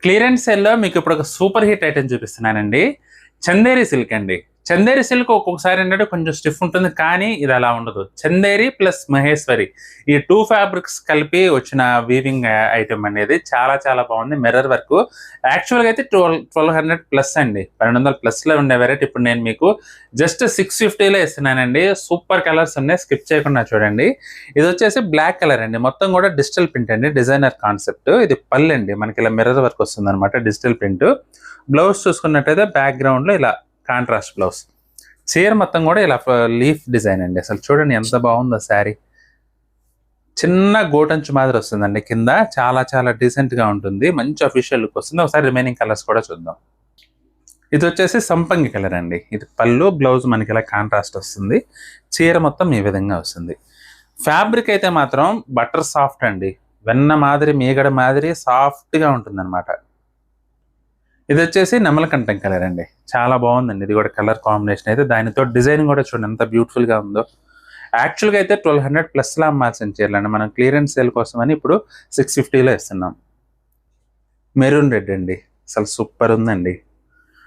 Clearance సేల్‌లో మీకు ఇప్పుడు ఒక సూపర్ హిట్ ఐటెమ్ చూపిస్తున్నానండి. చందేరి సిల్క్ అండి. చందేరి సిల్క్ ఒక్కొక్కసారి ఏంటంటే కొంచెం స్టిఫ్ ఉంటుంది. కానీ ఇది అలా ఉండదు. చందేరి ప్లస్ మహేశ్వరి ఈ 2 ఫ్యాబ్రిక్స్ కలిపి వచ్చిన వీవింగ్ ఐటెమ్ అనేది చాలా చాలా బాగుంది. Mirror work. యాక్చువల్‌గా అయితే 1200 ప్లస్ అండి. 1200 ప్లస్‌లో ఉండే వెరైటీ ఇప్పుడు నేను మీకు జస్ట్ 650లో ఇస్తున్నానండి. సూపర్ కలర్స్ ఉన్నాయి. స్కిప్ చేయకుండా చూడండి. ఇది వచ్చేసి బ్లాక్ కలర్ అండి. మొత్తం కూడా డిజిటల్ ప్రింట్ అండి. Designer concept. ఇది పళ్ళు అండి. మనకి ఇలా మిర్రర్ వర్క్ వస్తుందన్నమాట. Digital print. బ్లౌజ్ చూసుకున్నట్టయితే బ్యాక్‌గ్రౌండ్‌లో ఇలా కాంట్రాస్ట్ బ్లౌజ్. చీర మొత్తం కూడా ఇలా లీఫ్ డిజైన్ అండి. అసలు చూడండి ఎంత బాగుందో శారీ. చిన్న గోటంచు మాదిరి వస్తుందండి కింద. చాలా చాలా డీసెంట్ గా ఉంటుంది. మంచి అఫీషియల్ లుక్ వస్తుంది. ఒకసారి రిమైనింగ్ కలర్స్ కూడా చూద్దాం. ఇది వచ్చేసి సంపంగి కలర్ అండి. ఇది పళ్ళు, బ్లౌజ్ మనకి ఇలా కాంట్రాస్ట్ వస్తుంది. చీర మొత్తం ఈ విధంగా వస్తుంది. ఫ్యాబ్రిక్ అయితే మాత్రం బటర్ సాఫ్ట్ అండి. వెన్న మాదిరి, మీగడ మాదిరి సాఫ్ట్ గా ఉంటుంది అనమాట. ఇది వచ్చేసి నెమలకంఠం కలర్ అండి. చాలా బాగుందండి. ఇది కూడా కలర్ కాంబినేషన్ అయితే దానితో డిజైన్ కూడా చూడండి ఎంత బ్యూటిఫుల్ గా ఉందో. యాక్చువల్గా అయితే 1200 ప్లస్ లా అమ్మాల్సిన చీరలండి. మనం క్లియరెన్స్ సేల్ కోసం అని ఇప్పుడు 650లో ఇస్తున్నాం. మెరూన్ రెడ్ అండి. అసలు సూపర్ ఉందండి.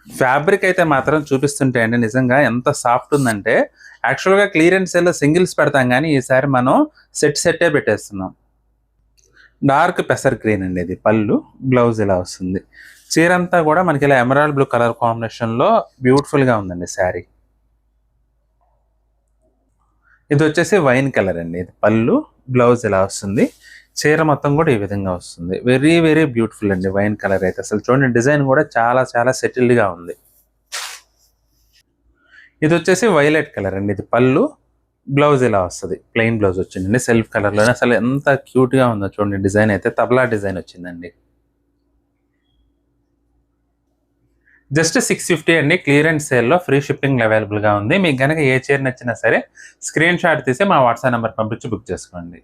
ఫ్యాబ్రిక్ అయితే మాత్రం చూపిస్తుంటే అండి నిజంగా ఎంత సాఫ్ట్ ఉందంటే, యాక్చువల్గా క్లియరెన్స్ సేల్ సింగిల్స్ పెడతాం కానీ ఈసారి మనం సెట్టే పెట్టేస్తున్నాం. డార్క్ పెసర్ గ్రీన్ అండి. ఇది పళ్ళు, బ్లౌజ్ ఇలా వస్తుంది. చీర అంతా కూడా మనకి ఇలా ఎమరాల్డ్ బ్లూ కలర్ కాంబినేషన్ లో బ్యూటిఫుల్ గా ఉందండి శారీ. ఇది వచ్చేసి వైన్ కలర్ అండి. ఇది పళ్ళు, బ్లౌజ్ ఇలా వస్తుంది. చీర మొత్తం కూడా ఈ విధంగా వస్తుంది. వెరీ వెరీ బ్యూటిఫుల్ అండి. వైన్ కలర్ అయితే అసలు చూడండి డిజైన్ కూడా చాలా చాలా సెటిల్డ్ గా ఉంది. ఇది వచ్చేసి వైలెట్ కలర్ అండి. ఇది పళ్ళు, బ్లౌజ్ ఇలా వస్తుంది. ప్లెయిన్ బ్లౌజ్ వచ్చిందండి సెల్ఫ్ కలర్ లోనే. అసలు ఎంత క్యూట్ గా ఉందో చూడండి. డిజైన్ అయితే తబలా డిజైన్ వచ్చిందండి. జస్ట్ 650 అండి. క్లియరెన్స్ సేల్లో ఫ్రీ షిప్పింగ్ అవైలబుల్ గా ఉంది. మీకు కనుక ఏ చీర నచ్చినా సరే స్క్రీన్ షాట్ తీసి మా వాట్సాప్ నెంబర్ పంపించి బుక్ చేసుకోండి.